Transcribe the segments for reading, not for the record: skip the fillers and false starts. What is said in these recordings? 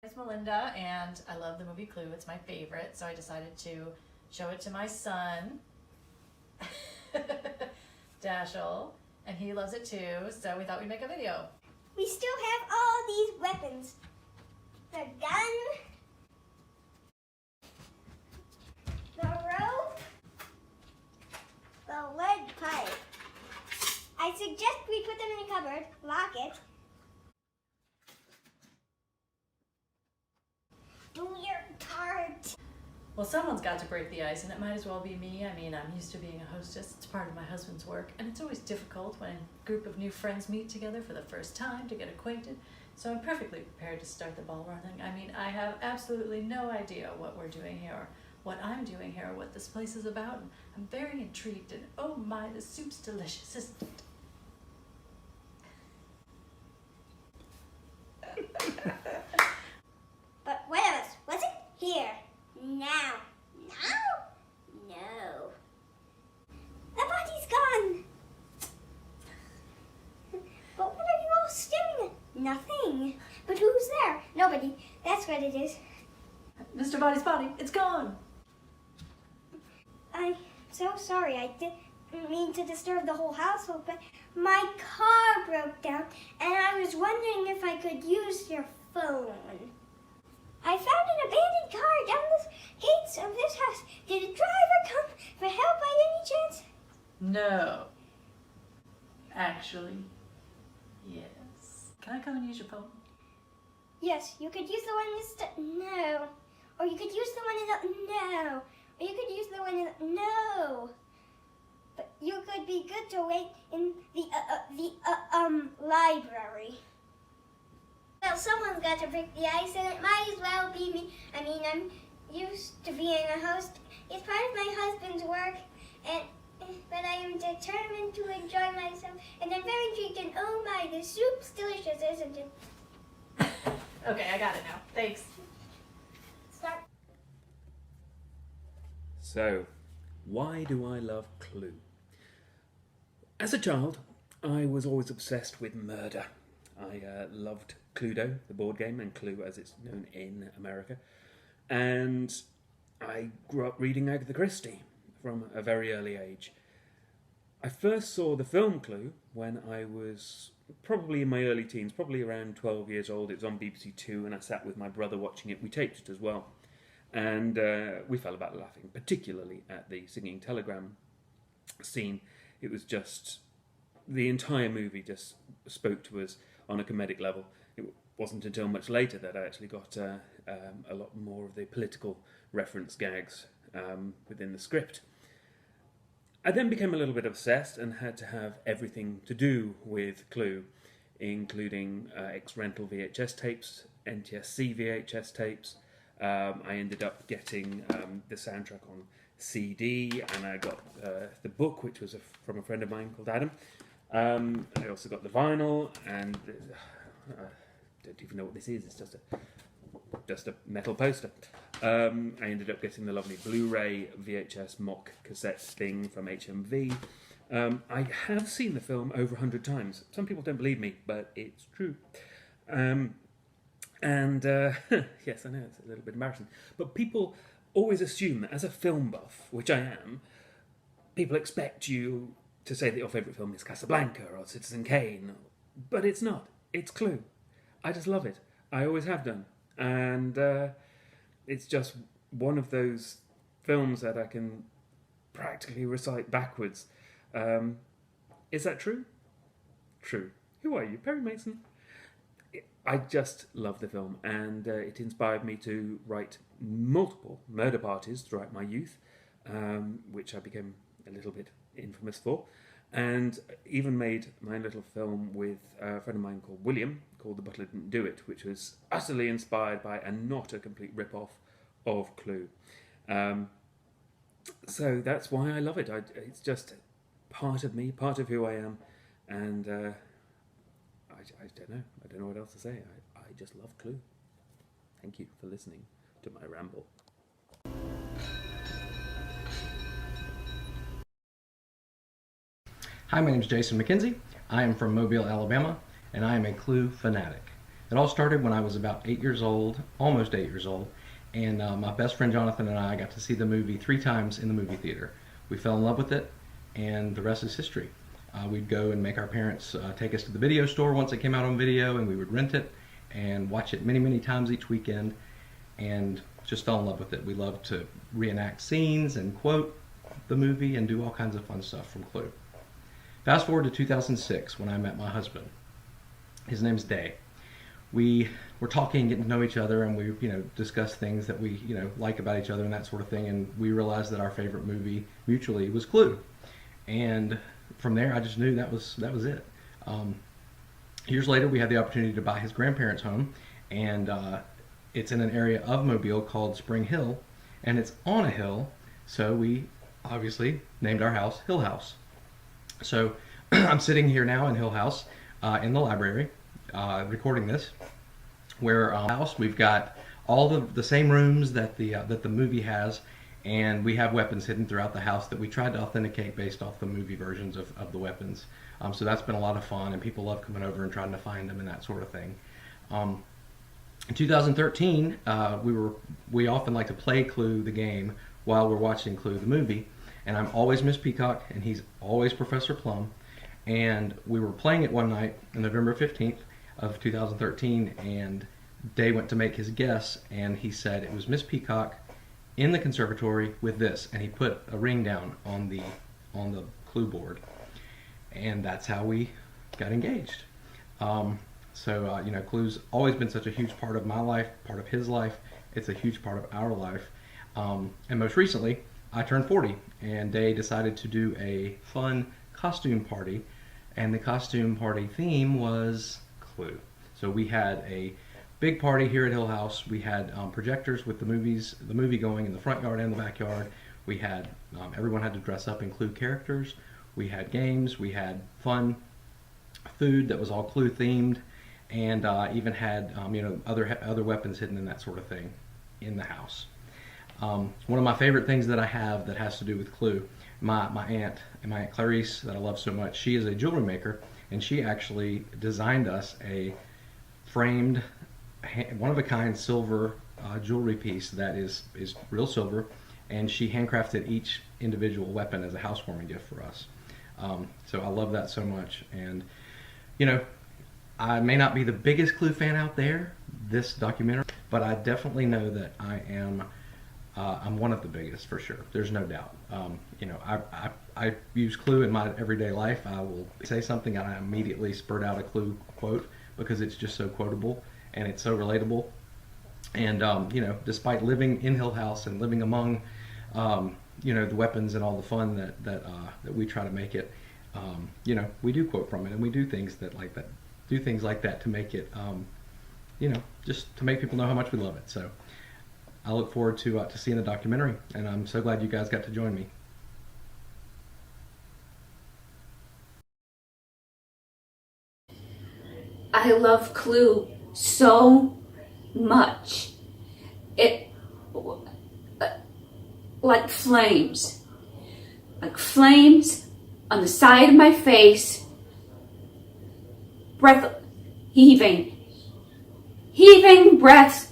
It's Melinda, and I love the movie Clue. It's my favorite, so I decided to show it to my son, Dashel, and he loves it too, so we thought we'd make a video. We still have all these weapons. The gun, the rope, the lead pipe. I suggest we put them in a cupboard, lock it. Do your part. Well, someone's got to break the ice, and it might as well be me. I mean, I'm used to being a hostess. It's part of my husband's work, and it's always difficult when a group of new friends meet together for the first time to get acquainted. So I'm perfectly prepared to start the ball rolling. I mean, I have absolutely no idea what we're doing here, or what I'm doing here, or what this place is about. And I'm very intrigued, and oh my, the soup's delicious, isn't it? But one of us wasn't here. Now. Now? No. The body's gone. But what are you all staring at? Nothing. But who's there? Nobody. That's what it is. Mr. Body's body, it's gone! I'm so sorry. I didn't mean to disturb the whole household, but my car broke down, and I was wondering if I could use your phone. I found an abandoned car down the gates of this house. Did a driver come for help by any chance? No. Actually, yes. Can I come and use your phone? Yes, you could use the one in the no. Or you could use the one in the no. Or you could use the one in the no. But you could be good to wait in the library. Well, someone's got to break the ice, and it might as well be me. I mean, I'm used to being a host. It's part of my husband's work, but I am determined to enjoy myself. And I'm very intrigued, and oh my, the soup's delicious, isn't it? Okay, I got it now. Thanks. Start. So, why do I love Clue? As a child, I was always obsessed with murder. I loved Cluedo, the board game, and Clue as it's known in America. And I grew up reading Agatha Christie from a very early age. I first saw the film Clue when I was probably in my early teens, probably around 12 years old. It was on BBC Two, and I sat with my brother watching it. We taped it as well. And we fell about laughing, particularly at the singing telegram scene. It was just, the entire movie just spoke to us on a comedic level. It wasn't until much later that I actually got a lot more of the political reference gags within the script. I then became a little bit obsessed and had to have everything to do with Clue, including ex-rental VHS tapes, NTSC VHS tapes. I ended up getting the soundtrack on CD, and I got the book, which was from a friend of mine called Adam. I also got the vinyl, and I don't even know what this is. It's just a metal poster. I ended up getting the lovely Blu-ray VHS mock cassette thing from HMV. I have seen the film over 100 times. Some people don't believe me, but it's true. Yes, I know, it's a little bit embarrassing. But people always assume that as a film buff, which I am, people expect you to say that your favourite film is Casablanca or Citizen Kane. But it's not. It's Clue. I just love it. I always have done. And it's just one of those films that I can practically recite backwards. Is that true? True. Who are you? Perry Mason? I just love the film, and it inspired me to write multiple murder parties throughout my youth, which I became a little bit infamous for, and even made my own little film with a friend of mine called William, called The Butler Didn't Do It, which was utterly inspired by and not a complete rip-off of Clue. So that's why I love it. It's just part of me, part of who I am, and I don't know. I don't know what else to say. I just love Clue. Thank you for listening to my ramble. Hi, my name is Jason McKenzie. I am from Mobile, Alabama, and I am a Clue fanatic. It all started when I was about 8 years old, almost 8 years old, and my best friend Jonathan and I got to see the movie 3 times in the movie theater. We fell in love with it, and the rest is history. We'd go and make our parents take us to the video store once it came out on video, and we would rent it and watch it many, many times each weekend, and just fell in love with it. We loved to reenact scenes and quote the movie and do all kinds of fun stuff from Clue. Fast forward to 2006 when I met my husband. His name's Day. We were talking, getting to know each other, and we discussed things that we like about each other and that sort of thing, and we realized that our favorite movie mutually was Clue. And from there I just knew that was it. Years later we had the opportunity to buy his grandparents' home, and it's in an area of Mobile called Spring Hill, and it's on a hill, so we obviously named our house Hill House. So I'm sitting here now in Hill House in the library recording this, where house we've got all the same rooms that the movie has, and we have weapons hidden throughout the house that we tried to authenticate based off the movie versions of the weapons. So that's been a lot of fun, and people love coming over and trying to find them and that sort of thing. In 2013, we often like to play Clue the game while we're watching Clue the movie, and I'm always Miss Peacock and he's always Professor Plum. And we were playing it one night on November 15th of 2013, and Day went to make his guess, and he said it was Miss Peacock in the conservatory with this, and he put a ring down on the Clue board, and that's how we got engaged. Clue's always been such a huge part of my life, part of his life. It's a huge part of our life. And most recently, I turned 40, and Day decided to do a fun costume party, and the costume party theme was Clue. So we had a big party here at Hill House. We had projectors with the movie going in the front yard and the backyard. We had everyone had to dress up in Clue characters. We had games. We had fun food that was all Clue themed, and even had other weapons hidden and that sort of thing in the house. One of my favorite things that I have that has to do with Clue, my aunt Clarice that I love so much, she is a jewelry maker, and she actually designed us a framed, one-of-a-kind silver jewelry piece that is real silver, and she handcrafted each individual weapon as a housewarming gift for us. So I love that so much, and I may not be the biggest Clue fan out there, this documentary, but I definitely know that I'm one of the biggest for sure. There's no doubt. I use Clue in my everyday life. I will say something and I immediately spurt out a Clue quote because it's just so quotable and it's so relatable. And despite living in Hill House and living among the weapons and all the fun that we try to make it, we do quote from it, and we do things like that to make it just to make people know how much we love it. So I look forward to seeing the documentary, and I'm so glad you guys got to join me. I love Clue so much. It like flames on the side of my face, heaving breaths.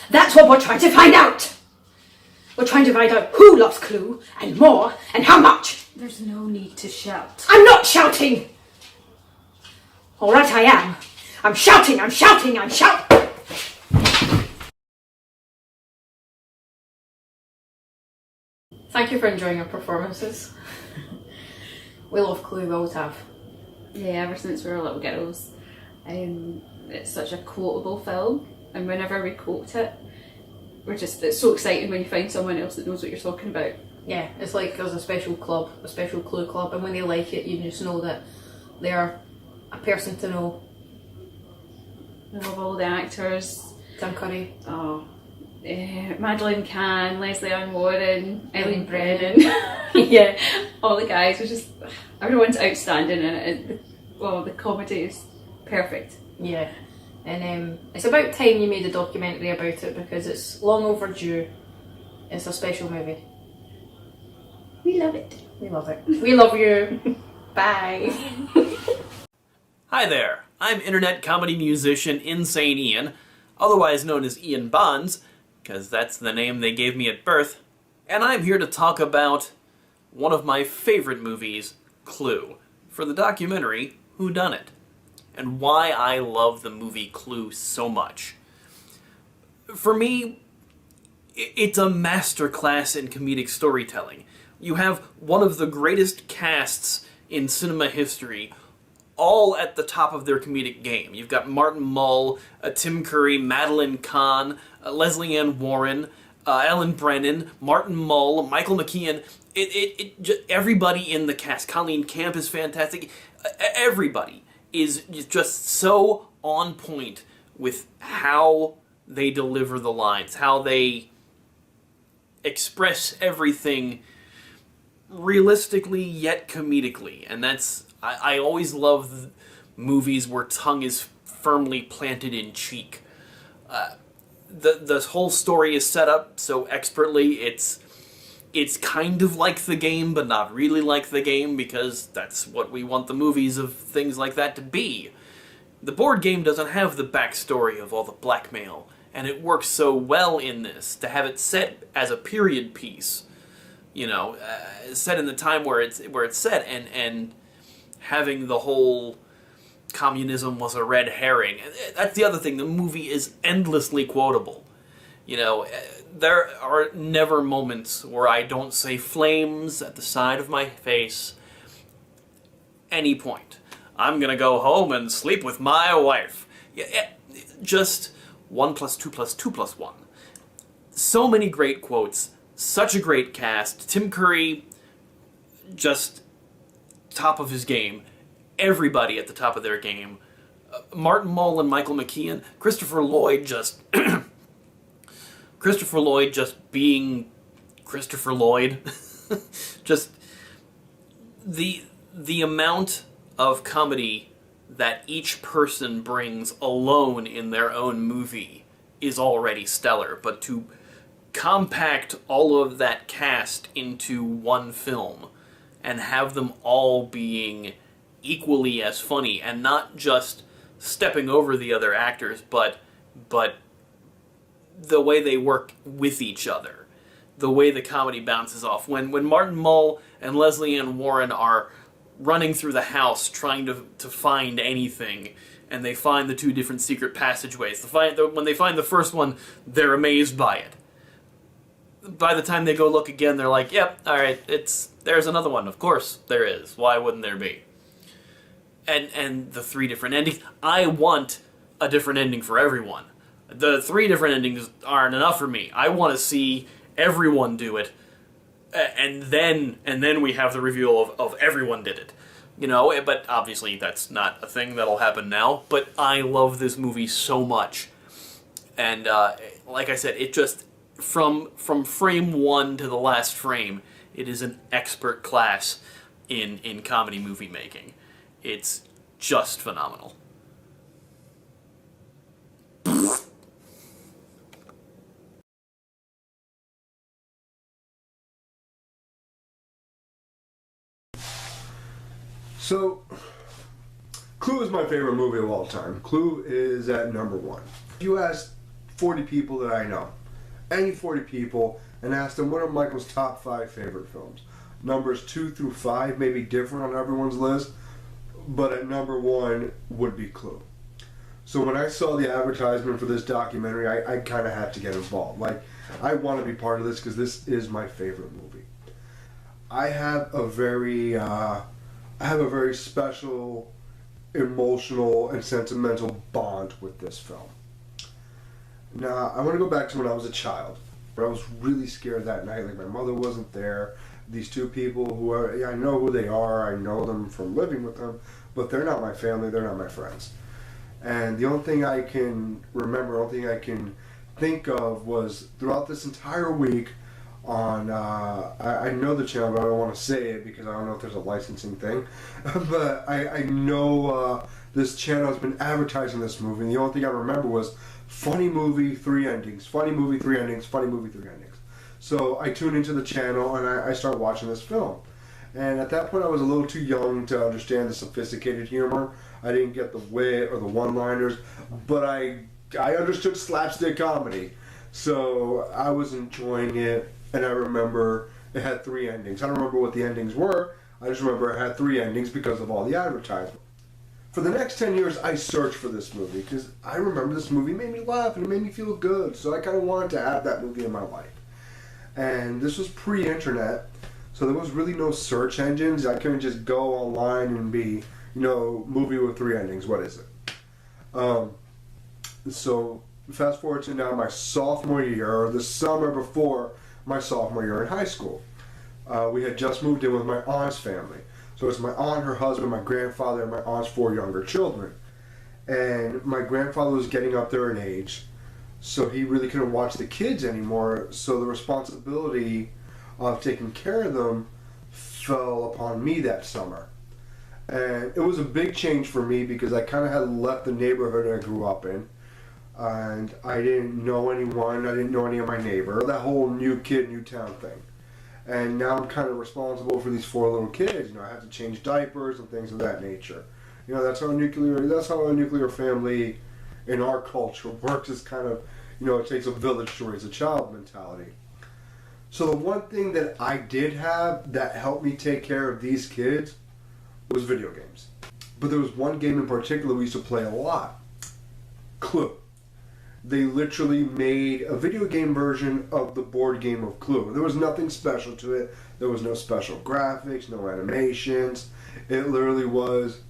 That's what we're trying to find out. We're trying to find out who loves Clue, and more, and how much. There's no need to shout. I'm not shouting. All right, I am. I'm shouting. Thank you for enjoying our performances. We love Clue, we always have. Yeah, ever since we were little girls. It's such a quotable film, and whenever we quote it, it's so exciting when you find someone else that knows what you're talking about. Yeah, it's like there's a special club, a special Clue club, and when they like it, you just know that they're a person to know. I love all the actors. Tim Curry. Madeleine Kahn, Leslie Ann Warren, Eileen Brennan. Yeah. All the guys are just, everyone's outstanding in it. The comedy is perfect. Yeah. And it's about time you made a documentary about it because it's long overdue. It's a special movie. We love it. We love it. We love you. Bye. Hi there, I'm internet comedy musician Insane Ian, otherwise known as Ian Bonds, because that's the name they gave me at birth, and I'm here to talk about one of my favorite movies, Clue, for the documentary Whodunit, and why I love the movie Clue so much. For me, it's a masterclass in comedic storytelling. You have one of the greatest casts in cinema history, all at the top of their comedic game. You've got Martin Mull, Tim Curry, Madeline Kahn, Leslie Ann Warren, Ellen Brennan, Martin Mull, Michael McKean. Everybody in the cast. Colleen Camp is fantastic. Everybody is just so on point with how they deliver the lines, how they express everything realistically yet comedically. And that's, I always love movies where tongue is firmly planted in cheek. The whole story is set up so expertly. It's kind of like the game, but not really like the game, because that's what we want the movies of things like that to be. The board game doesn't have the backstory of all the blackmail, and it works so well in this to have it set as a period piece, you know, set in the time where it's set, and having the whole communism was a red herring. That's the other thing. The movie is endlessly quotable. You know, there are never moments where I don't say flames at the side of my face. Any point. I'm gonna go home and sleep with my wife. Just 1 + 2 + 2 + 1. So many great quotes. Such a great cast. Tim Curry, just top of his game. Everybody at the top of their game. Martin Mull and Michael McKean. Christopher Lloyd just being Christopher Lloyd. Just the amount of comedy that each person brings alone in their own movie is already stellar, but to compact all of that cast into one film and have them all being equally as funny, and not just stepping over the other actors, but the way they work with each other, the way the comedy bounces off. When Martin Mull and Leslie Ann Warren are running through the house trying to find anything, and they find the two different secret passageways. When they find the first one, they're amazed by it. By the time they go look again, they're like, yep, alright, there's another one. Of course there is. Why wouldn't there be? And the 3 different endings. I want a different ending for everyone. The 3 different endings aren't enough for me. I want to see everyone do it, and then we have the reveal of everyone did it. You know, but obviously that's not a thing that'll happen now, but I love this movie so much. And like I said, it just, from frame 1 to the last frame, it is an expert class in comedy movie making. It's just phenomenal. So, Clue is my favorite movie of all time. Clue is at number 1. If you ask 40 people that I know, any 40 people, and ask them what are Michael's top 5 favorite films, numbers 2 through 5 may be different on everyone's list, but at number 1 would be Clue. So when I saw the advertisement for this documentary, I kind of had to get involved. Like, I want to be part of this because this is my favorite movie. I have a very special, emotional, and sentimental bond with this film. Now, I want to go back to when I was a child, where I was really scared that night. Like, my mother wasn't there. These 2 people I know who they are. I know them from living with them, but they're not my family. They're not my friends. And the only thing I can remember, the only thing I can think of was throughout this entire week, on, I know the channel, but I don't want to say it because I don't know if there's a licensing thing. But I know this channel has been advertising this movie, and the only thing I remember was funny movie, 3 endings, funny movie, 3 endings, funny movie, 3 endings. So I tuned into the channel and I started watching this film. And at that point I was a little too young to understand the sophisticated humor. I didn't get the wit or the one-liners, but I understood slapstick comedy. So I was enjoying it, and I remember it had 3 endings. I don't remember what the endings were, I just remember it had 3 endings because of all the advertisement. For the next 10 years, I searched for this movie because I remember this movie made me laugh and it made me feel good, so I kind of wanted to have that movie in my life. And this was pre-internet, so there was really no search engines. I couldn't just go online and be, movie with 3 endings, what is it? So fast forward to now my sophomore year, or the summer before my sophomore year in high school. We had just moved in with my aunt's family. So it's my aunt, her husband, my grandfather, and my aunt's 4 younger children. And my grandfather was getting up there in age, so he really couldn't watch the kids anymore, so the responsibility of taking care of them fell upon me that summer. And it was a big change for me because I kind of had left the neighborhood I grew up in, and I didn't know anyone, I didn't know any of my neighbor, that whole new kid, new town thing. And now I'm kind of responsible for these 4 little kids. I have to change diapers and things of that nature. That's how a nuclear family in our culture works. Is kind of, it takes a village to raise a child mentality. So the one thing that I did have that helped me take care of these kids was video games. But there was one game in particular we used to play a lot. Clue. They literally made a video game version of the board game of Clue. There was nothing special to it. There was no special graphics, no animations. It literally was,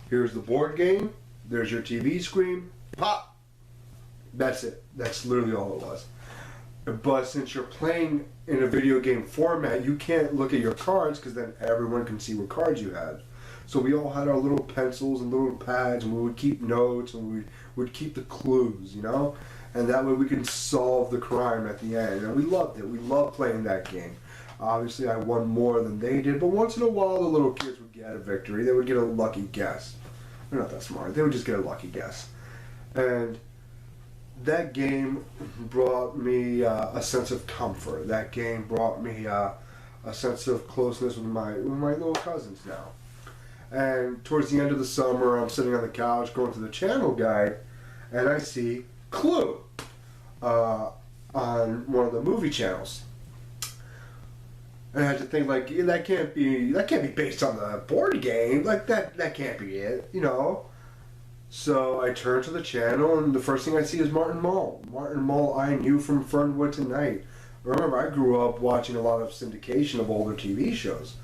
here's the board game, there's your TV screen, pop. That's it. That's literally all it was. But since you're playing in a video game format, you can't look at your cards because then everyone can see what cards you had. So we all had our little pencils and little pads, and we would keep notes, and we would keep the clues, and that way we can solve the crime at the end. And we loved it. We loved playing that game. Obviously, I won more than they did, but once in a while, the little kids would get a victory. They would get a lucky guess. They're not that smart. They would just get a lucky guess. And that game brought me a sense of comfort. That game brought me a sense of closeness with my little cousins now. And towards the end of the summer, I'm sitting on the couch going through the channel guide, and I see Clue on one of the movie channels. And I had to think, that can't be based on the board game. That can't be it, So I turned to the channel, and the first thing I see is Martin Mull. Martin Mull I knew from Fernwood Tonight. Remember, I grew up watching a lot of syndication of older TV shows.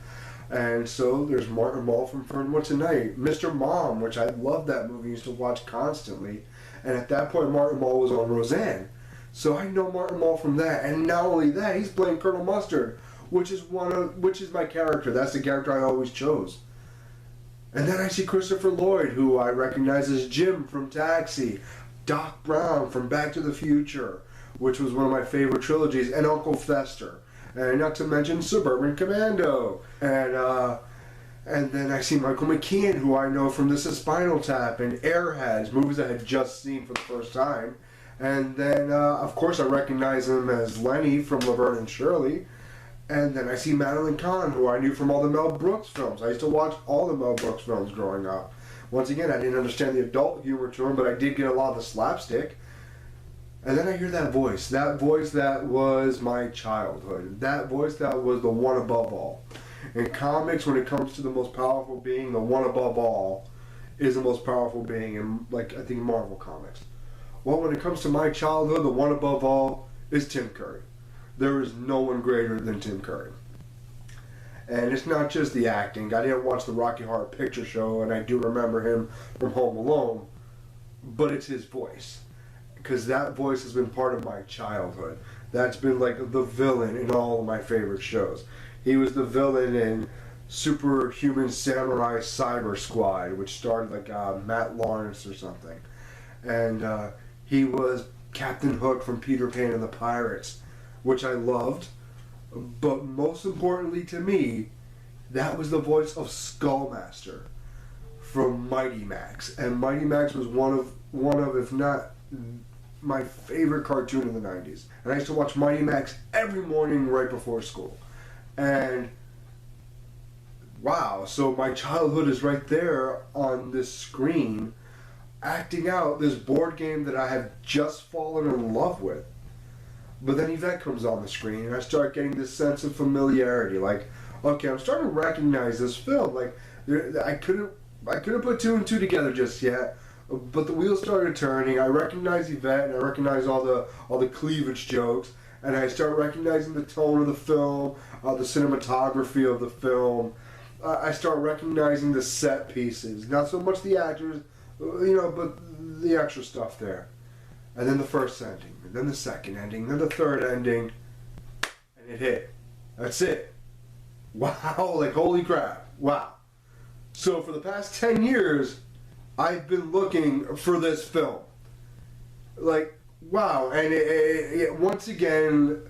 And so there's Martin Mull from Fernwood Tonight. Mr. Mom, which I loved that movie, used to watch constantly. And at that point, Martin Mull was on Roseanne. So I know Martin Mull from that. And not only that, he's playing Colonel Mustard, which is my character. That's the character I always chose. And then I see Christopher Lloyd, who I recognize as Jim from Taxi, Doc Brown from Back to the Future, which was one of my favorite trilogies, and Uncle Fester. And not to mention Suburban Commando. And then I see Michael McKean, who I know from This Is Spinal Tap and Airheads, movies I had just seen for the first time. And then, of course, I recognize him as Lenny from Laverne and Shirley. And then I see Madeline Kahn, who I knew from all the Mel Brooks films. I used to watch all the Mel Brooks films growing up. Once again, I didn't understand the adult humor to him, but I did get a lot of the slapstick. And then I hear that voice that was my childhood, that voice that was the one above all. In comics, when it comes to the most powerful being, the one above all is the most powerful being in, I think, Marvel Comics. Well, when it comes to my childhood, the one above all is Tim Curry. There is no one greater than Tim Curry. And it's not just the acting. I didn't watch the Rocky Horror Picture Show, and I do remember him from Home Alone, but it's his voice. Because that voice has been part of my childhood. That's been the villain in all of my favorite shows. He was the villain in Superhuman Samurai Cyber Squad, which starred Matt Lawrence or something. And he was Captain Hook from Peter Pan and the Pirates, which I loved. But most importantly to me, that was the voice of Skullmaster from Mighty Max. And Mighty Max was one of, if not my favorite cartoon in the 90s. And I used to watch Mighty Max every morning right before school. And wow, so my childhood is right there on this screen, acting out this board game that I have just fallen in love with. But then Yvette comes on the screen, and I start getting this sense of familiarity. Like, okay, I'm starting to recognize this film. Like, I couldn't put two and two together just yet, but the wheels started turning. I recognize Yvette, and I recognize all the cleavage jokes, and I start recognizing the tone of the film, the cinematography of the film. I start recognizing the set pieces, not so much the actors, but the extra stuff there. And then the first ending, and then the second ending, then the third ending, and it hit. That's it. Wow, like holy crap. Wow. So for the past 10 years, I've been looking for this film. Like, wow. And it once again,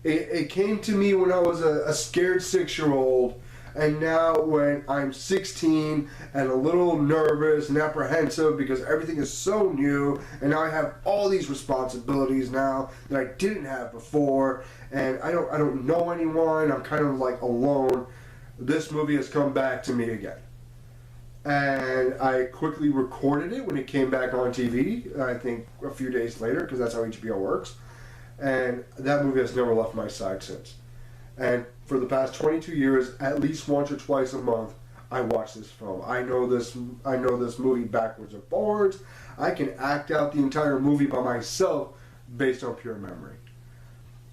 it came to me when I was a scared 6-year-old. And now when I'm 16 and a little nervous and apprehensive because everything is so new, and now I have all these responsibilities now that I didn't have before, and I don't know anyone, I'm kind of like alone, this movie has come back to me again. And I quickly recorded it when it came back on TV, I think a few days later, because that's how HBO works. And that movie has never left my side since. And for the past 22 years, at least once or twice a month, I watch this film. I know this movie backwards and forwards. I can act out the entire movie by myself based on pure memory.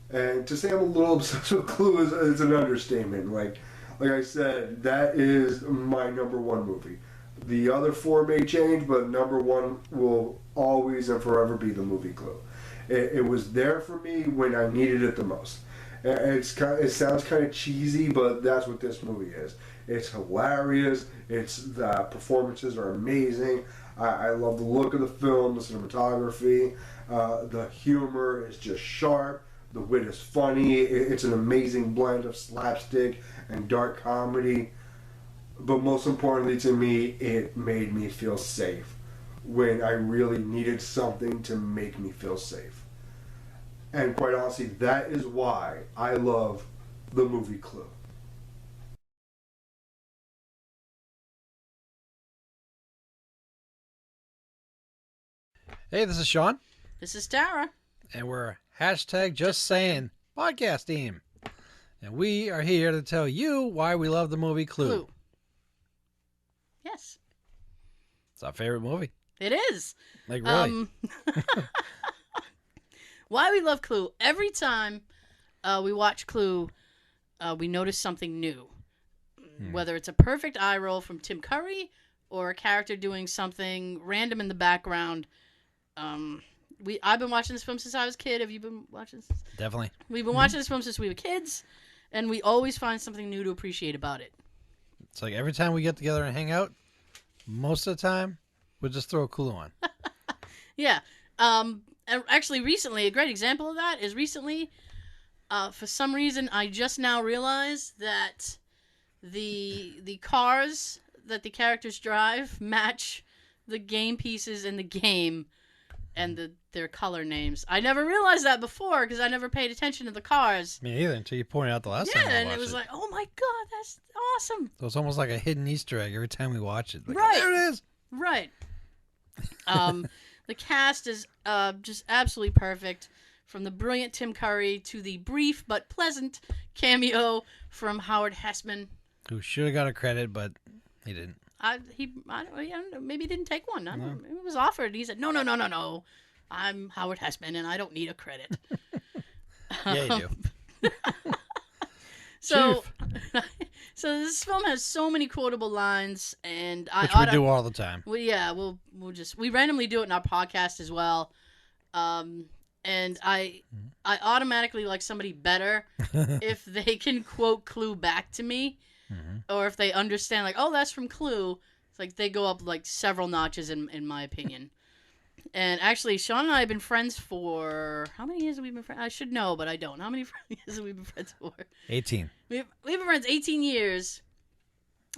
And to say I'm a little obsessed with Clue is an understatement. Like I said, that is my number one movie. The other four may change, but number one will always and forever be the movie Clue. It was there for me when I needed it the most. It sounds kind of cheesy, but that's what this movie is. It's hilarious. The performances are amazing. I love the look of the film, the cinematography. The humor is just sharp. The wit is funny. It's an amazing blend of slapstick and dark comedy. But most importantly to me, it made me feel safe when I really needed something to make me feel safe. And quite honestly, that is why I love the movie Clue. Hey, this is Sean. This is Tara. And we're hashtag Just Saying podcast team. And we are here to tell you why we love the movie Clue. Yes. It's our favorite movie. It is. Like, really. Why we love Clue. Every time we watch Clue, we notice something new. Whether it's a perfect eye roll from Tim Curry or a character doing something random in the background. I've been watching this film since I was a kid. Have you been watching this? Definitely. We've been watching this film since we were kids, and we always find something new to appreciate about it. It's like every time we get together and hang out, most of the time, we'll just throw a Clue on. Yeah. And actually, recently, a great example of that is recently, for some reason, I just now realized that the cars that the characters drive match the game pieces in the game and their color names. I never realized that before because I never paid attention to the cars. Me either, until you pointed out the last time we Yeah, and watched it was like, oh my god, that's awesome. So it's almost like a hidden Easter egg every time we watch it. Like, Right. oh, there it is. Right. The cast is just absolutely perfect. From the brilliant Tim Curry to the brief but pleasant cameo from Howard Hessman. Who should have got a credit, but he didn't. I don't know, maybe he didn't take one. I don't know. Maybe it was offered. He said, no. I'm Howard Hessman, and I don't need a credit. Yeah, you do. So this film has so many quotable lines, and Which we do all the time. Well, yeah, we randomly do it in our podcast as well. And I automatically like somebody better if they can quote Clue back to me, or if they understand like, oh, that's from Clue. It's like they go up like several notches in my opinion. And actually, Sean and I have been friends for how many years have we been friends? I should know, but I don't. How many years have we been friends for? 18. We've been friends 18 years.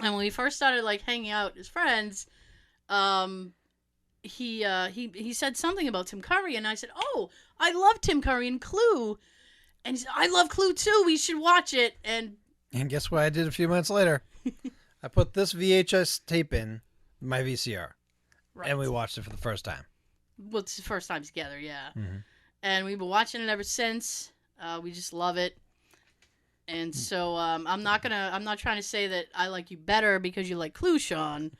And when we first started like hanging out as friends, he said something about Tim Curry, and I said, "Oh, I love Tim Curry and Clue." And he said, "I love Clue too. We should watch it." And guess what I did a few minutes later? I put this VHS tape in my VCR, right. and we watched it for the first time. Well, it's the first time together, yeah. Mm-hmm. And we've been watching it ever since. We just love it. And so I'm not trying to say that I like you better because you like Clue, Sean.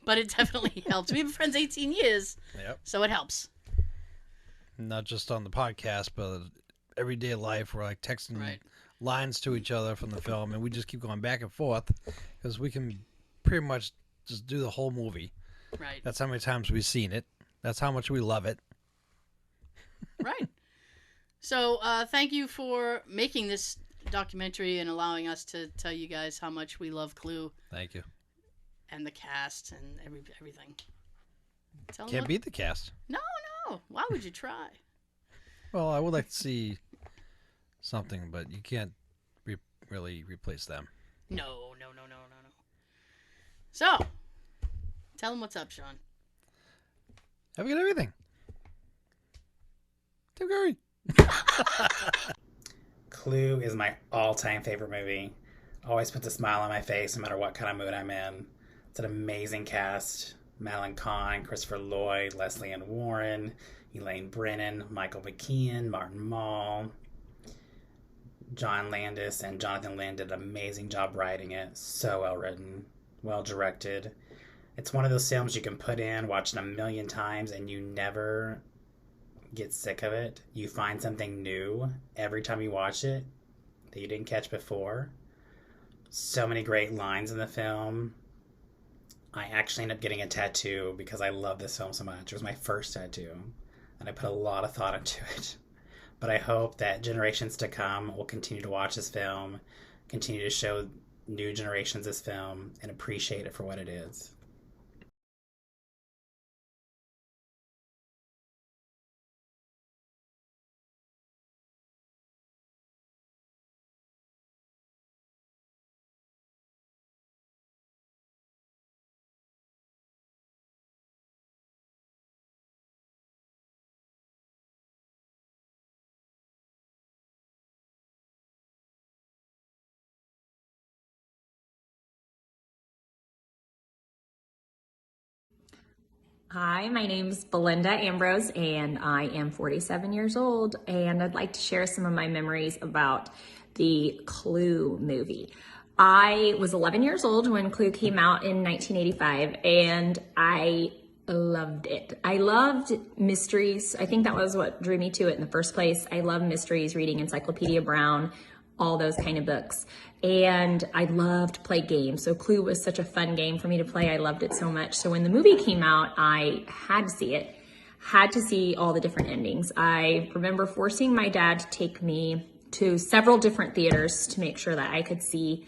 But it definitely helps. We've been friends 18 years. Yep. So it helps. Not just on the podcast, but everyday life. We're like texting lines to each other from the film, and we just keep going back and forth because we can pretty much just do the whole movie. Right. That's how many times we've seen it. That's how much we love it. Right. So thank you for making this documentary and allowing us to tell you guys how much we love Clue. Thank you. And the cast and everything. Can't beat the cast. No. Why would you try? Well, I would like to see something, but you can't really replace them. No. So, tell them what's up, Sean. Have a good everything. Tim Curry. Clue is my all-time favorite movie. Always puts a smile on my face no matter what kind of mood I'm in. It's an amazing cast. Madeline Kahn, Christopher Lloyd, Leslie Ann Warren, Elaine Brennan, Michael McKean, Martin Mull, John Landis, and Jonathan Lynn did an amazing job writing it. So well written, well directed. It's one of those films you can put in, watch it a million times, and you never get sick of it. You find something new every time you watch it that you didn't catch before. So many great lines in the film. I actually ended up getting a tattoo because I love this film so much. It was my first tattoo, and I put a lot of thought into it. But I hope that generations to come will continue to watch this film, continue to show new generations this film, and appreciate it for what it is. Hi, my name's Belinda Ambrose, and I am 47 years old, and I'd like to share some of my memories about the Clue movie. I was 11 years old when Clue came out in 1985, and I loved it. I loved mysteries. I think that was what drew me to it in the first place. I love mysteries, reading Encyclopedia Brown, all those kind of books. And I loved to play games. So Clue was such a fun game for me to play. I loved it so much. So when the movie came out, I had to see it, had to see all the different endings. I remember forcing my dad to take me to several different theaters to make sure that I could see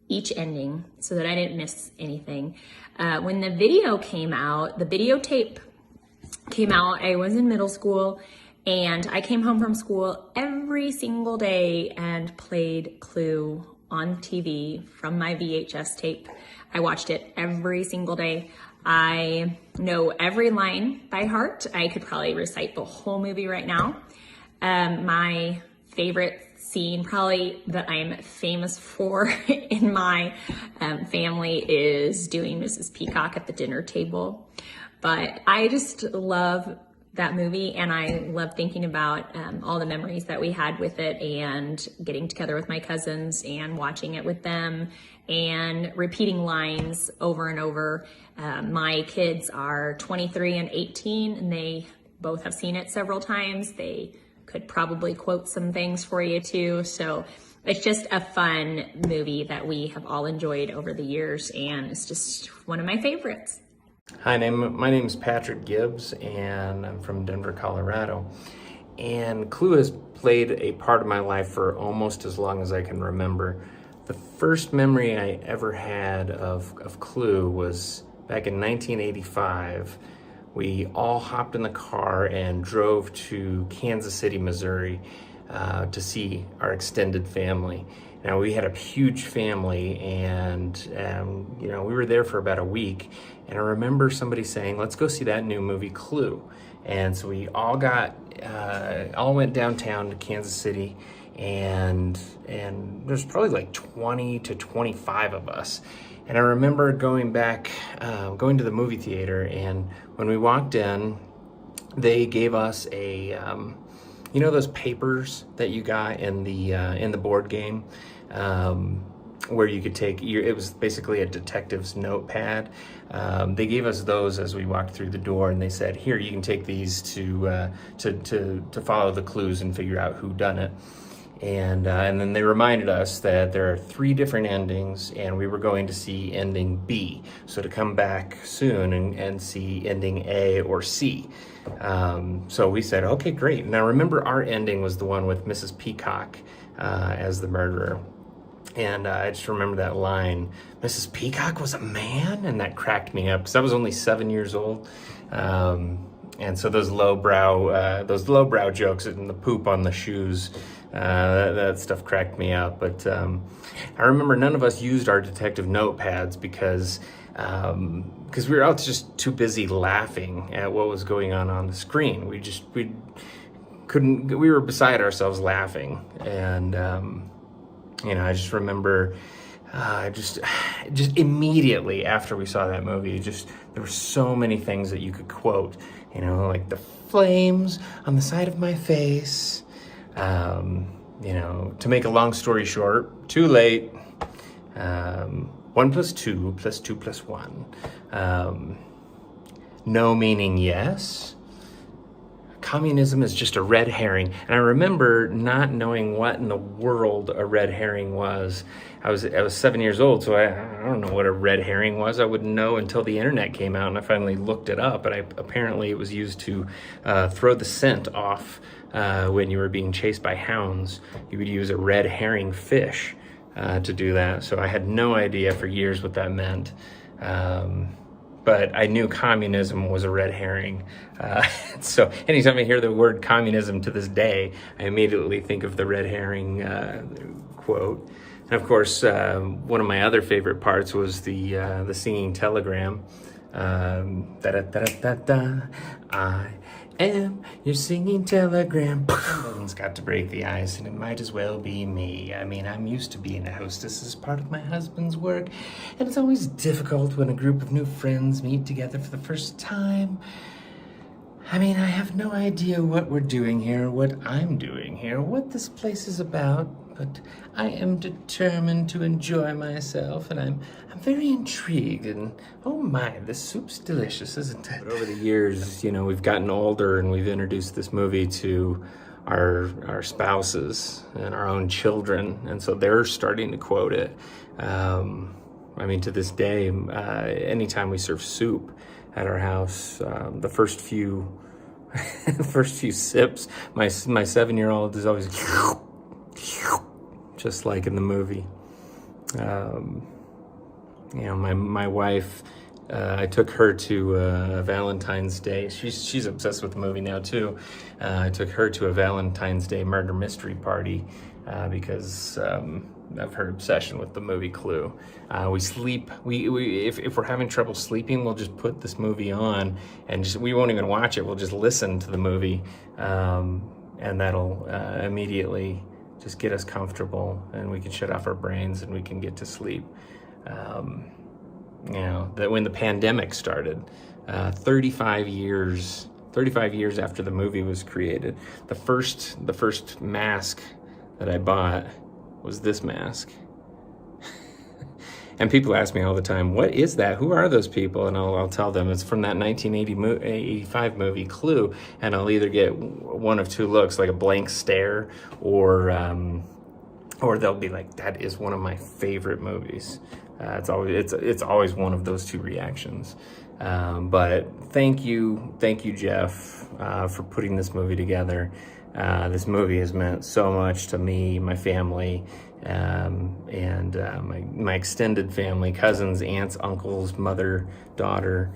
each ending so that I didn't miss anything. When the video came out, the videotape came out, I was in middle school, and I came home from school every single day and played Clue on TV from my VHS tape. I watched it every single day. I know every line by heart. I could probably recite the whole movie right now. My favorite scene, probably that I'm famous for in my family, is doing Mrs. Peacock at the dinner table. But I just love that movie, and I love thinking about all the memories that we had with it, and getting together with my cousins and watching it with them and repeating lines over and over. My kids are 23 and 18, and they both have seen it several times. They could probably quote some things for you too. So it's just a fun movie that we have all enjoyed over the years, and it's just one of my favorites. Hi, my name is Patrick Gibbs, and I'm from Denver, Colorado. And Clue has played a part of my life for almost as long as I can remember. The first memory I ever had of Clue was back in 1985 we all hopped in the car and drove to Kansas City, Missouri, to see our extended family. Now, we had a huge family, and we were there for about a week, and I remember somebody saying, let's go see that new movie, Clue. And so we all went downtown to Kansas City, and there's probably like 20 to 25 of us. And I remember going to the movie theater, and when we walked in, they gave us a, those papers that you got in the board game, where you could it was basically a detective's notepad. They gave us those as we walked through the door, and they said, here, you can take these to follow the clues and figure out who done it. And then they reminded us that there are 3 different endings, and we were going to see ending B. So to come back soon and see ending A or C. So we said, okay, great. And I remember our ending was the one with Mrs. Peacock as the murderer. And I just remember that line, Mrs. Peacock was a man? And that cracked me up because I was only 7 years old. And so those lowbrow jokes and the poop on the shoes, that stuff cracked me up. But I remember none of us used our detective notepads because we were all just too busy laughing at what was going on the screen. We were beside ourselves laughing. And I just remember just immediately after we saw that movie, there were so many things that you could quote, like the flames on the side of my face. To make a long story short, too late. 1 + 2 + 2 + 1. No meaning yes. Communism is just a red herring. And I remember not knowing what in the world a red herring was. I was 7 years old, so I don't know what a red herring was. I wouldn't know until the internet came out, and I finally looked it up. And apparently it was used to throw the scent off when you were being chased by hounds. You would use a red herring fish to do that. So I had no idea for years what that meant. But I knew communism was a red herring. So anytime I hear the word communism to this day, I immediately think of the red herring quote. And of course, one of my other favorite parts was the singing telegram. Da-da-da-da-da, I am your singing telegram. Someone's got to break the ice, and it might as well be me. I mean, I'm used to being a hostess as part of my husband's work, and it's always difficult when a group of new friends meet together for the first time. I mean, I have no idea what we're doing here, what I'm doing here, what this place is about, but I am determined to enjoy myself, and I'm very intrigued, and oh my, this soup's delicious, isn't it? But over the years, we've gotten older, and we've introduced this movie to our spouses and our own children, and so they're starting to quote it. To this day, anytime we serve soup at our house, the first few sips, my 7-year-old is always just like in the movie. My wife, I took her to Valentine's Day. She's obsessed with the movie now too. I took her to a Valentine's Day murder mystery party because of her obsession with the movie Clue. If we're having trouble sleeping, we'll just put this movie on and we won't even watch it. We'll just listen to the movie, and that'll immediately just get us comfortable, and we can shut off our brains and we can get to sleep. That when the pandemic started, 35 years after the movie was created, the first mask that I bought was this mask. And people ask me all the time, what is that? Who are those people? And I'll tell them it's from that 1985 movie Clue, and I'll either get one of two looks, like a blank stare, or they'll be like, that is one of my favorite movies. It's always one of those two reactions. But thank you, Jeff, for putting this movie together. This movie has meant so much to me, my family, and my extended family, cousins, aunts, uncles, mother, daughter.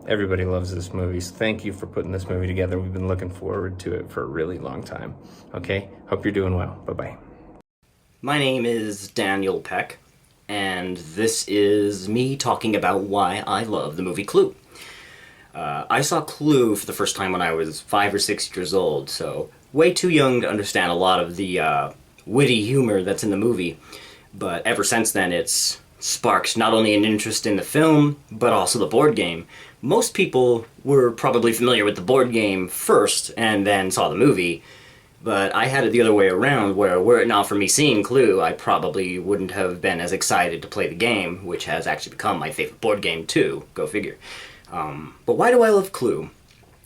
Everybody loves this movie, so thank you for putting this movie together. We've been looking forward to it for a really long time. Okay? Hope you're doing well. Bye-bye. My name is Daniel Peck, and this is me talking about why I love the movie Clue. I saw Clue for the first time when I was 5 or 6 years old, so way too young to understand a lot of the witty humor that's in the movie, but ever since then it's sparked not only an interest in the film, but also the board game. Most people were probably familiar with the board game first and then saw the movie, but I had it the other way around, where were it not for me seeing Clue, I probably wouldn't have been as excited to play the game, which has actually become my favorite board game too, go figure. But why do I love Clue?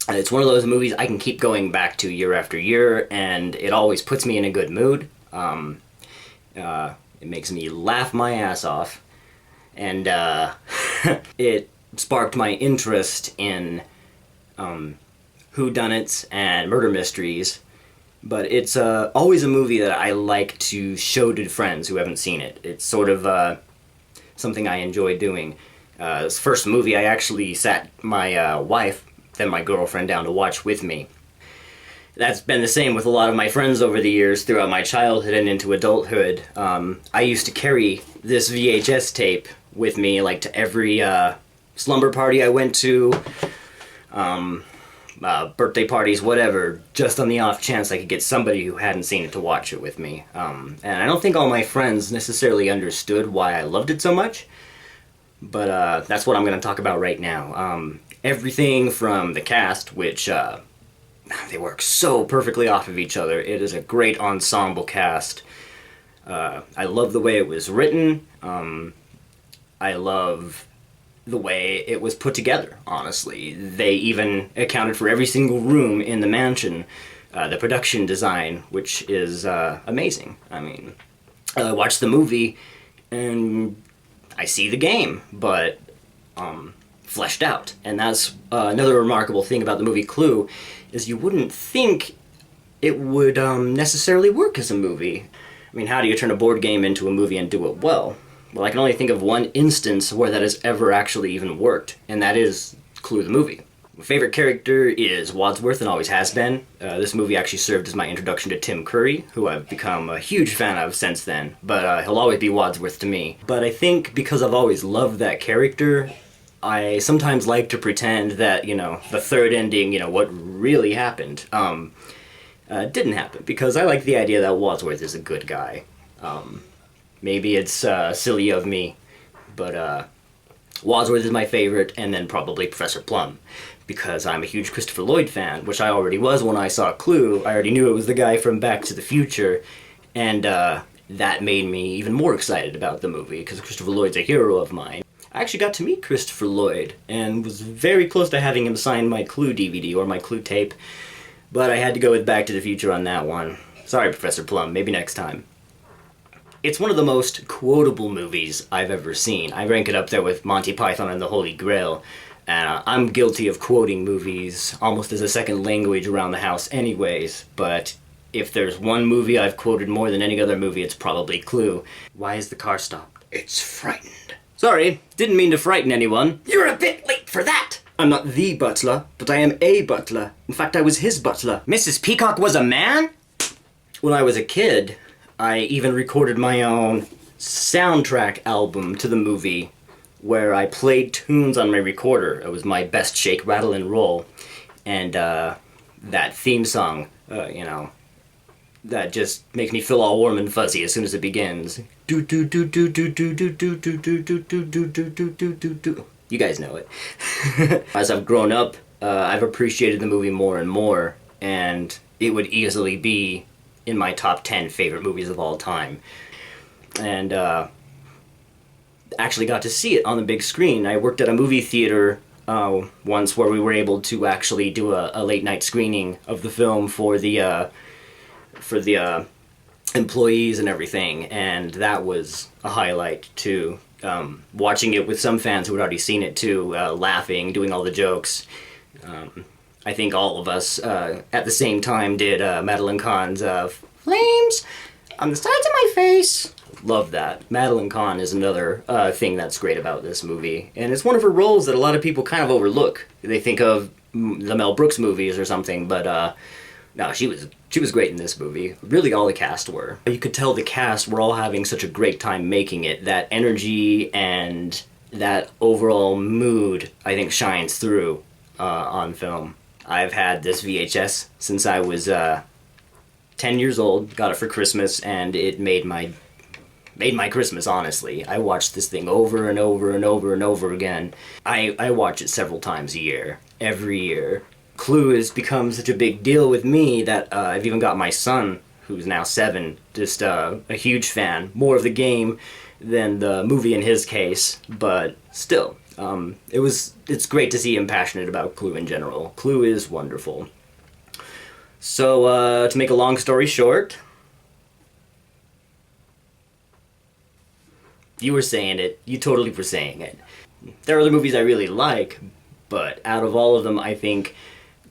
It's one of those movies I can keep going back to year after year, and it always puts me in a good mood. It makes me laugh my ass off, and it sparked my interest in whodunits and murder mysteries. But it's always a movie that I like to show to friends who haven't seen it. It's sort of something I enjoy doing. This first movie, I actually sat my wife, then my girlfriend, down to watch with me. That's been the same with a lot of my friends over the years throughout my childhood and into adulthood. I used to carry this VHS tape with me, like, to every slumber party I went to, birthday parties, whatever, just on the off chance I could get somebody who hadn't seen it to watch it with me. And I don't think all my friends necessarily understood why I loved it so much, but that's what I'm going to talk about right now. Everything from the cast, which they work so perfectly off of each other. It is a great ensemble cast. I love the way it was written. I love the way it was put together, honestly. They even accounted for every single room in the mansion. The production design, which is amazing. I mean, I watch the movie and I see the game, but fleshed out. And that's another remarkable thing about the movie Clue, is you wouldn't think it would necessarily work as a movie. I mean, how do you turn a board game into a movie and do it well? Well, I can only think of one instance where that has ever actually even worked, and that is Clue the movie. My favorite character is Wadsworth and always has been. This movie actually served as my introduction to Tim Curry, who I've become a huge fan of since then, but he'll always be Wadsworth to me. But I think because I've always loved that character, I sometimes like to pretend that, you know, the third ending, you know, what really happened, didn't happen, because I like the idea that Wadsworth is a good guy. Maybe it's silly of me, but Wadsworth is my favorite, and then probably Professor Plum, because I'm a huge Christopher Lloyd fan, which I already was when I saw Clue. I already knew it was the guy from Back to the Future, and that made me even more excited about the movie, because Christopher Lloyd's a hero of mine. I actually got to meet Christopher Lloyd, and was very close to having him sign my Clue DVD, or my Clue tape, but I had to go with Back to the Future on that one. Sorry, Professor Plum, maybe next time. It's one of the most quotable movies I've ever seen. I rank it up there with Monty Python and the Holy Grail, and I'm guilty of quoting movies almost as a second language around the house anyways, but if there's one movie I've quoted more than any other movie, it's probably Clue. Why is the car stopped? It's frightened. Sorry, didn't mean to frighten anyone. You're a bit late for that! I'm not the butler, but I am a butler. In fact, I was his butler. Mrs. Peacock was a man? When I was a kid, I even recorded my own soundtrack album to the movie, where I played tunes on my recorder. It was my best shake, rattle, and roll. And that theme song, you know, that just makes me feel all warm and fuzzy as soon as it begins. Do do do do do do do do do do do do do do do do do. You guys know it. As I've grown up, I've appreciated the movie more and more, and it would easily be in my top 10 favorite movies of all time. And actually got to see it on the big screen. I worked at a movie theater once where we were able to actually do a late night screening of the film for the employees and everything, and that was a highlight too. Watching it with some fans who had already seen it too, laughing, doing all the jokes. I think all of us at the same time did Madeline Kahn's Flames. on the sides of my face. Love that. Madeline Kahn is another thing that's great about this movie. And it's one of her roles that a lot of people kind of overlook. They think of the Mel Brooks movies or something, but no, she was great in this movie. Really all the cast were. You could tell the cast were all having such a great time making it. That energy and that overall mood, I think, shines through on film. I've had this VHS since I was 10 years old. Got it for Christmas, and it made my Christmas, honestly. I watched this thing over and over and over and over again. I watch it several times a year, every year. Clue has become such a big deal with me that I've even got my son, who's now 7, just a huge fan. More of the game than the movie in his case, but still. It's great to see him passionate about Clue in general. Clue is wonderful. So, to make a long story short, you were saying it. You totally were saying it. There are other movies I really like, but out of all of them, I think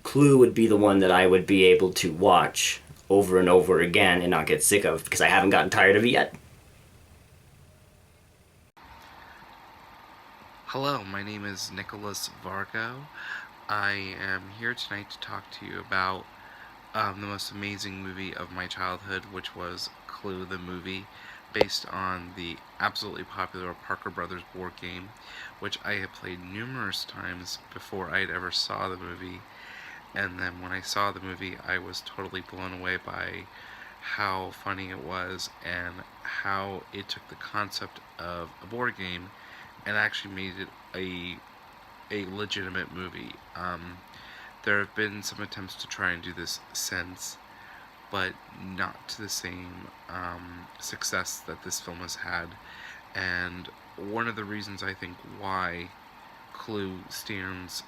Clue would be the one that I would be able to watch over and over again and not get sick of, because I haven't gotten tired of it yet. Hello, my name is Nicholas Vargo. I am here tonight to talk to you about the most amazing movie of my childhood, which was Clue the movie, based on the absolutely popular Parker Brothers board game, which I had played numerous times before I had ever saw the movie. And then when I saw the movie, I was totally blown away by how funny it was and how it took the concept of a board game and actually made it a legitimate movie. There have been some attempts to try and do this since, but not to the same success that this film has had. And one of the reasons I think why Clue stands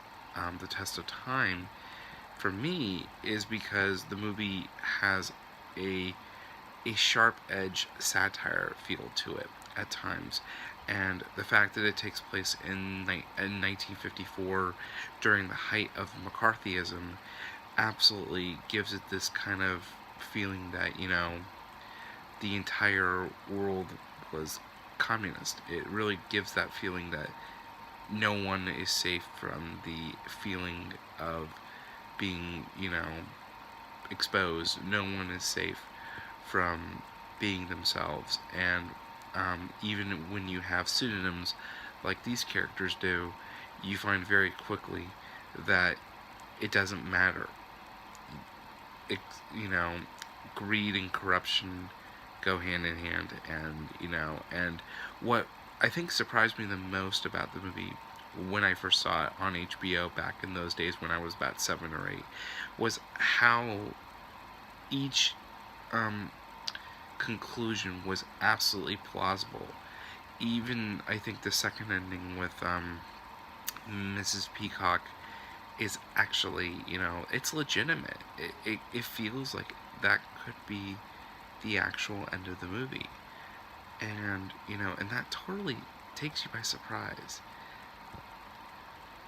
the test of time for me is because the movie has a sharp edge satire feel to it at times, and the fact that it takes place in 1954 during the height of McCarthyism absolutely gives it this kind of feeling that, you know, the entire world was communist. It really gives that feeling that no one is safe from the feeling of being, you know, exposed. No one is safe from being themselves. And even when you have pseudonyms like these characters do, you find very quickly that it doesn't matter. You know, greed and corruption go hand in hand, and, you know, and what I think surprised me the most about the movie when I first saw it on HBO back in those days when I was about 7 or 8 was how each conclusion was absolutely plausible. Even, I think, the second ending with Mrs. Peacock is actually, you know, it's legitimate. It feels like that could be the actual end of the movie. And, you know, and that totally takes you by surprise.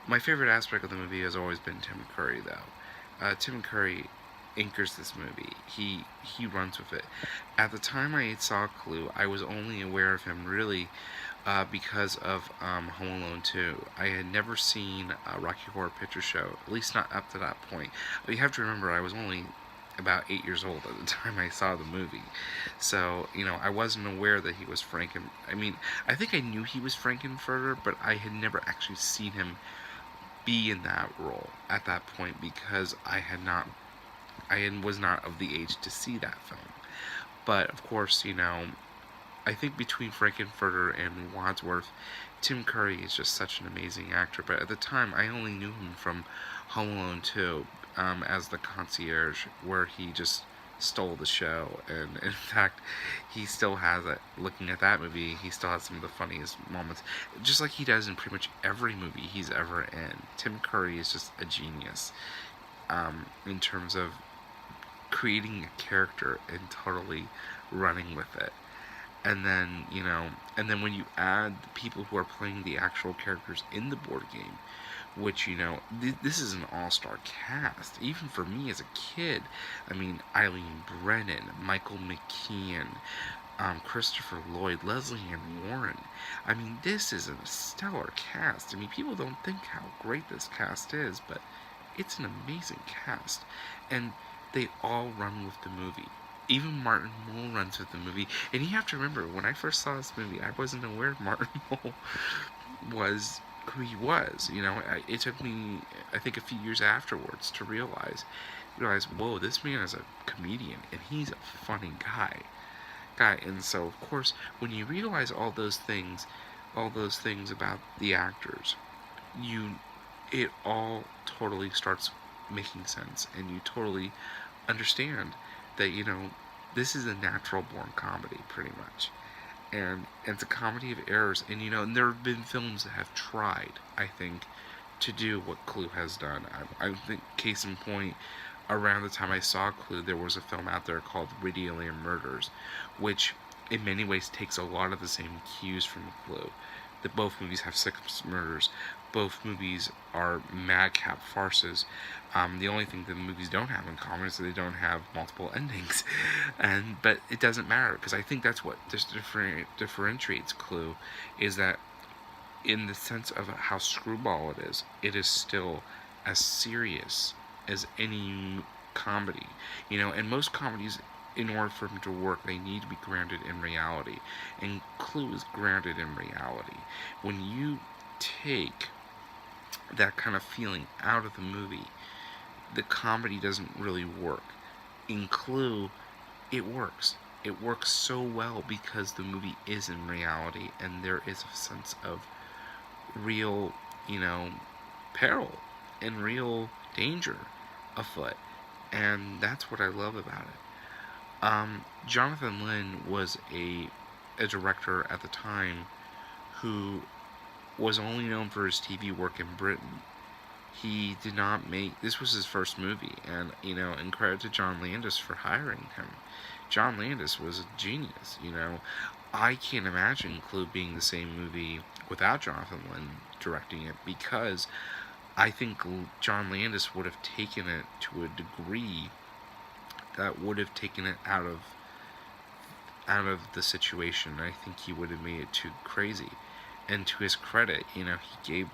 My favorite aspect of the movie has always been Tim Curry, though. Tim Curry anchors this movie. He runs with it. At the time I saw Clue, I was only aware of him really because of Home Alone 2. I had never seen a Rocky Horror Picture Show, at least not up to that point. But you have to remember, I was only about 8 years old at the time I saw the movie. So, you know, I wasn't aware that he was I mean, I think I knew he was Frankenfurter, but I had never actually seen him be in that role at that point because I was not of the age to see that film. But, of course, you know, I think between Frankenfurter and Wadsworth, Tim Curry is just such an amazing actor. But at the time, I only knew him from Home Alone 2 as the concierge, where he just stole the show. And in fact, he still has it. Looking at that movie, he still has some of the funniest moments, just like he does in pretty much every movie he's ever in. Tim Curry is just a genius in terms of creating a character and totally running with it. And then, you know, and then when you add the people who are playing the actual characters in the board game, which, you know, this is an all-star cast. Even for me as a kid, I mean, Eileen Brennan, Michael McKean, Christopher Lloyd, Leslie Ann Warren. I mean, this is a stellar cast. I mean, people don't think how great this cast is, but it's an amazing cast. And they all run with the movie. Even Martin Mull runs with the movie. And you have to remember, when I first saw this movie, I wasn't aware Martin Mull was who he was. You know, it took me, I think, a few years afterwards to realize, whoa, this man is a comedian, and he's a funny guy. And so, of course, when you realize all those things about the actors, it all totally starts making sense, and you totally understand that, you know, this is a natural born comedy, pretty much. And it's a comedy of errors, and, you know, and there have been films that have tried, I think, to do what Clue has done. I think, case in point, around the time I saw Clue, there was a film out there called Radioland Murders, which in many ways takes a lot of the same cues from Clue. That both movies have six murders. Both movies are madcap farces. The only thing that the movies don't have in common is that they don't have multiple endings. But it doesn't matter, because I think that's what differentiates Clue, is that in the sense of how screwball it is still as serious as any comedy. You know, and most comedies, in order for them to work, they need to be grounded in reality. And Clue is grounded in reality. When you take that kind of feeling out of the movie, the comedy doesn't really work. In Clue, it works. It works so well because the movie is in reality, and there is a sense of real, you know, peril and real danger afoot. And that's what I love about it. Jonathan Lynn was a director at the time who was only known for his TV work in Britain. He did not make, this was his first movie, and, you know, and credit to John Landis for hiring him. John Landis was a genius, you know. I can't imagine Clue being the same movie without Jonathan Lynn directing it, because I think John Landis would have taken it to a degree that would have taken it out of the situation. I think he would have made it too crazy. And to his credit, you know, he gave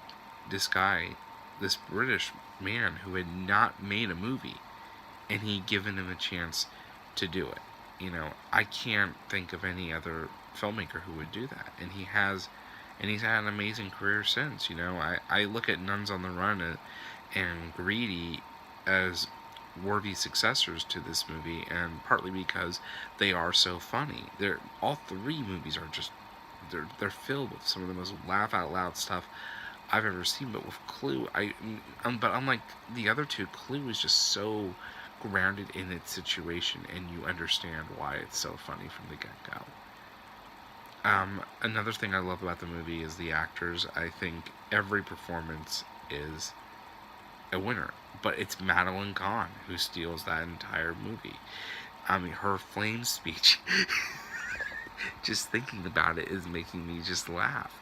this guy, this British man who had not made a movie, and he given him a chance to do it. You know, I can't think of any other filmmaker who would do that. And he has, and he's had an amazing career since. You know, I look at Nuns on the Run and Greedy as worthy successors to this movie, and partly because they are so funny. All three movies are just, they're filled with some of the most laugh out loud stuff I've ever seen. But with Clue, but unlike the other two, Clue is just so grounded in its situation, and you understand why it's so funny from the get-go. Another thing I love about the movie is the actors. I think every performance is a winner, but it's Madeline Kahn who steals that entire movie. I mean, her flame speech, just thinking about it is making me just laugh.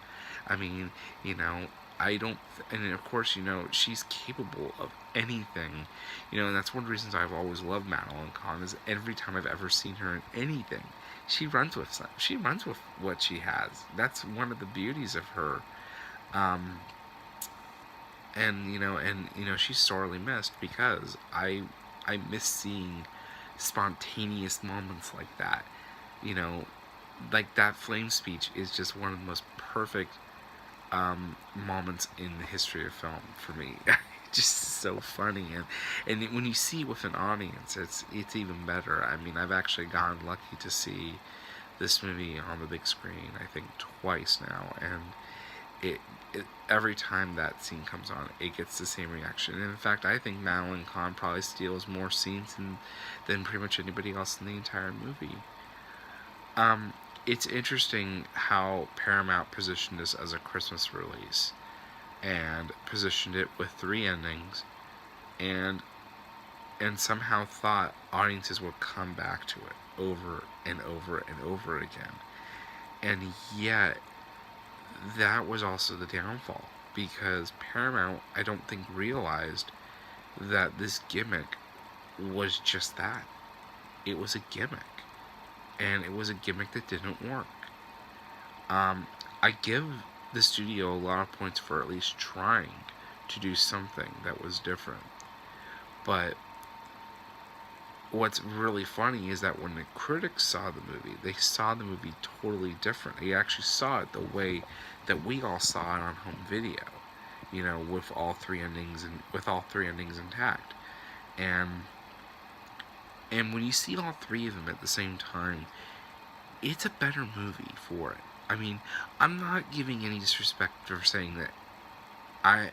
I mean, you know, and of course, you know, she's capable of anything, you know, and that's one of the reasons I've always loved Madeline Kahn, is every time I've ever seen her in anything, she runs with something. She runs with what she has. That's one of the beauties of her. And you know, she's sorely missed, because I miss seeing spontaneous moments like that. You know, like that flame speech is just one of the most perfect moments in the history of film for me. Just so funny, and when you see it with an audience, it's even better. I mean, I've actually gotten lucky to see this movie on the big screen, I think twice now, and it every time that scene comes on, it gets the same reaction. And in fact, I think Madeline Kahn probably steals more scenes than pretty much anybody else in the entire movie. It's interesting how Paramount positioned this as a Christmas release, and positioned it with 3 endings, and somehow thought audiences would come back to it over and over and over again. And yet, that was also the downfall, because Paramount, I don't think, realized that this gimmick was just that. It was a gimmick. And it was a gimmick that didn't work. I give the studio a lot of points for at least trying to do something that was different. But what's really funny is that when the critics saw the movie, they saw the movie totally different. They actually saw it the way that we all saw it on home video, you know, with all three endings intact. And when you see all three of them at the same time, it's a better movie for it. I mean, I'm not giving any disrespect for saying that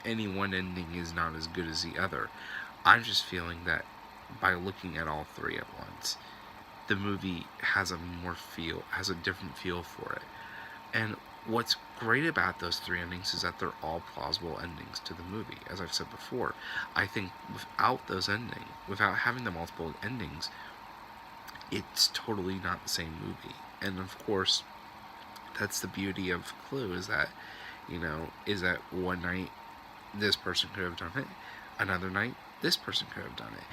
any one ending is not as good as the other. I'm just feeling that by looking at all three at once, the movie has a different feel for it. And what's great about those three endings is that they're all plausible endings to the movie. As I've said before, I think without having the multiple endings, it's totally not the same movie. And of course, that's the beauty of Clue, is that one night this person could have done it, another night this person could have done it.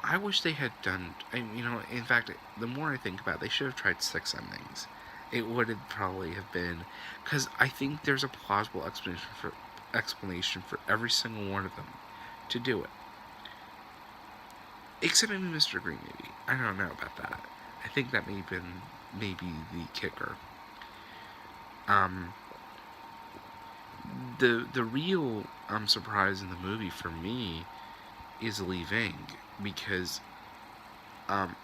I wish they had done, in fact, the more I think about it, they should have tried 6 endings. It would have probably have been, because I think there's a plausible explanation for every single one of them to do it. Except maybe Mr. Green, maybe. I don't know about that. I think that may have been maybe the kicker. The real surprise in the movie for me is Lee Ving, because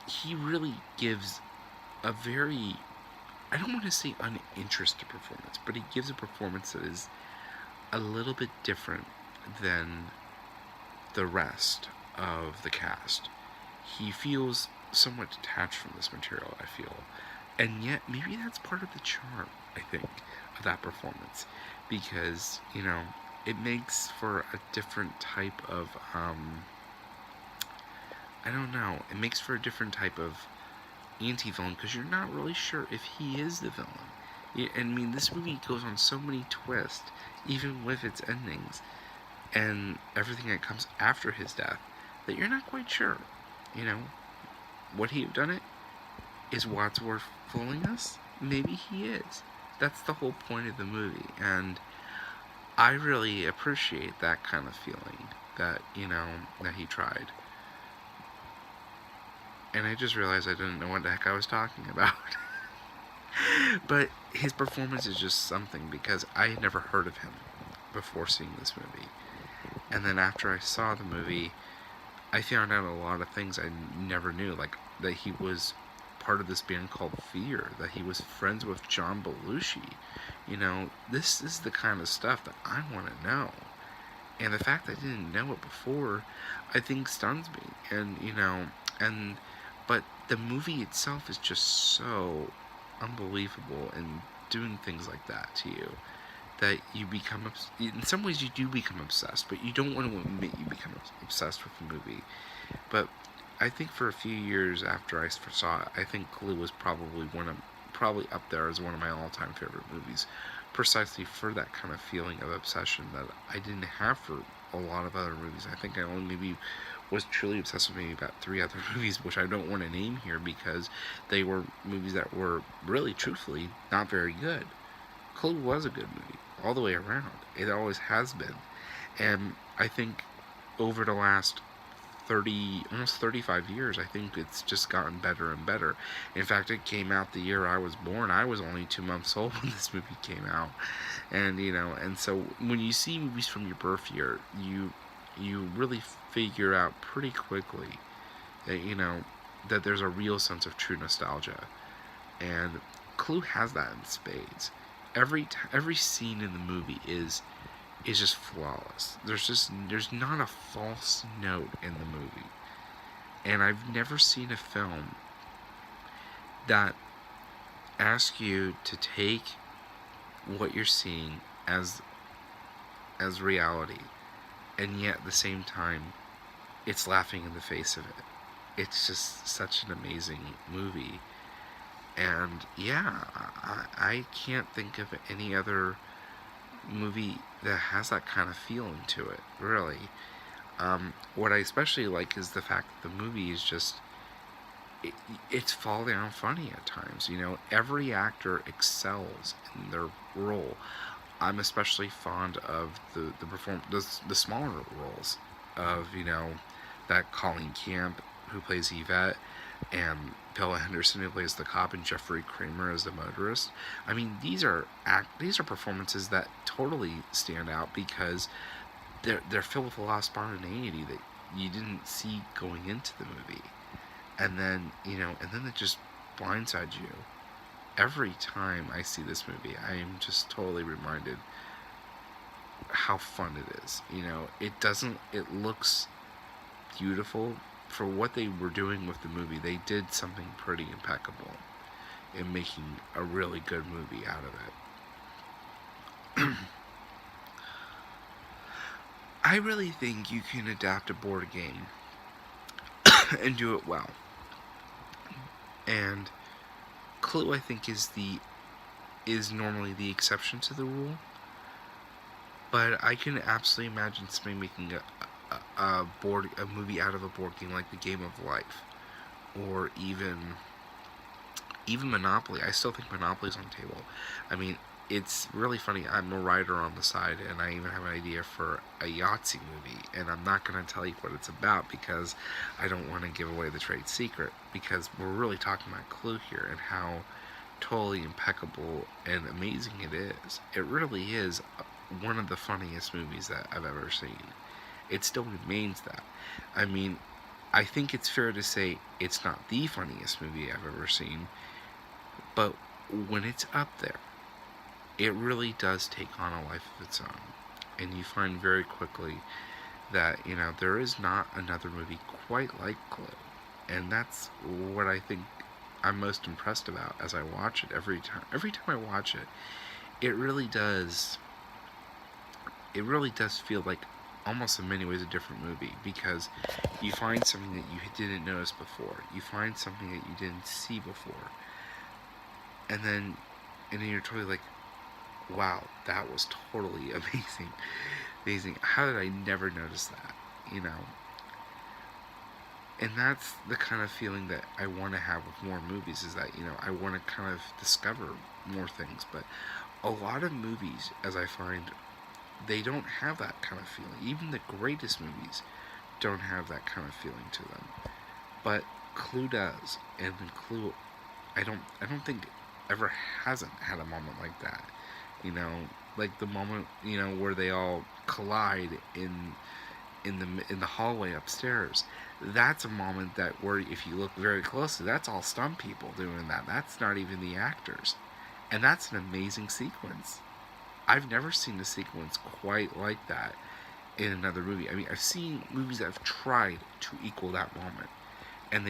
he really gives a very, I don't want to say uninterested performance, but he gives a performance that is a little bit different than the rest of the cast. He feels somewhat detached from this material, I feel. And yet, maybe that's part of the charm, I think, of that performance. Because, it makes for a different type of, it makes for a different type of anti-villain, because you're not really sure if he is the villain. This movie goes on so many twists, even with its endings, and everything that comes after his death, that you're not quite sure, would he have done it? Is Wadsworth fooling us? Maybe he is. That's the whole point of the movie, and I really appreciate that kind of feeling, that, that he tried. And I just realized I didn't know what the heck I was talking about. But his performance is just something, because I had never heard of him before seeing this movie. And then after I saw the movie, I found out a lot of things I never knew, like that he was part of this band called Fear, that he was friends with John Belushi. This is the kind of stuff that I want to know. And the fact that I didn't know it before, I think stuns me. And, but the movie itself is just so unbelievable in doing things like that to you, that you become, in some ways you do become obsessed, but you don't want to admit you become obsessed with the movie. But I think for a few years after I saw it, I think Clue was probably up there as one of my all-time favorite movies, precisely for that kind of feeling of obsession that I didn't have for a lot of other movies. I think I only maybe was truly obsessed with maybe about 3 other movies, which I don't want to name here because they were movies that were really, truthfully, not very good. Clue was a good movie, all the way around. It always has been. And I think over the last almost 35 years, I think it's just gotten better and better. In fact, it came out the year I was born. I was only 2 months old when this movie came out. And, and so when you see movies from your birth year, you really figure out pretty quickly that, that there's a real sense of true nostalgia. And Clue has that in spades. Every scene in the movie is just flawless. There's not a false note in the movie. And I've never seen a film that asks you to take what you're seeing as reality, and yet at the same time it's laughing in the face of it. It's just such an amazing movie. And yeah, I can't think of any other movie that has that kind of feeling to it, really. What I especially like is the fact that the movie is just, it's fall down funny at times. You know, every actor excels in their role. I'm especially fond of the smaller roles of, you know, that Colleen Camp, who plays Yvette, and Bella Henderson, who plays the cop, and Jeffrey Kramer as the motorist. I mean, these are performances that totally stand out because they're filled with a lot of spontaneity that you didn't see going into the movie, and then it just blindsides you. Every time I see this movie, I am just totally reminded how fun it is. You know, it looks beautiful. For what they were doing with the movie, they did something pretty impeccable in making a really good movie out of it. I really think you can adapt a board game and do it well. And Clue, I think, is normally the exception to the rule. But I can absolutely imagine somebody making a movie out of a board game like The Game of Life, or even Monopoly. I still think Monopoly's on the table. I mean, it's really funny. I'm a writer on the side, and I even have an idea for a Yahtzee movie, and I'm not going to tell you what it's about because I don't want to give away the trade secret, because we're really talking about Clue here and how totally impeccable and amazing it is. It really is one of the funniest movies that I've ever seen. It still remains that. I mean, I think it's fair to say it's not the funniest movie I've ever seen, but when it's up there, it really does take on a life of its own. And you find very quickly that, you know, there is not another movie quite like Clue. And that's what I think I'm most impressed about as I watch it every time. Every time I watch it, it really does feel like almost in many ways a different movie, because you find something that you didn't notice before. You find something that you didn't see before. And then you're totally like, wow, that was totally amazing. How did I never notice that? You know? And that's the kind of feeling that I want to have with more movies, is that, you know, I want to kind of discover more things. But a lot of movies, as I find, they don't have that kind of feeling. Even the greatest movies don't have that kind of feeling to them. But Clue does. And Clue, I don't think ever hasn't had a moment like that. You know, like the moment, you know, where they all collide in the hallway upstairs. That's a moment that, where if you look very closely, that's all stunt people doing that. That's not even the actors. And that's an amazing sequence. I've never seen a sequence quite like that in another movie. I mean, I've seen movies that have tried to equal that moment, and they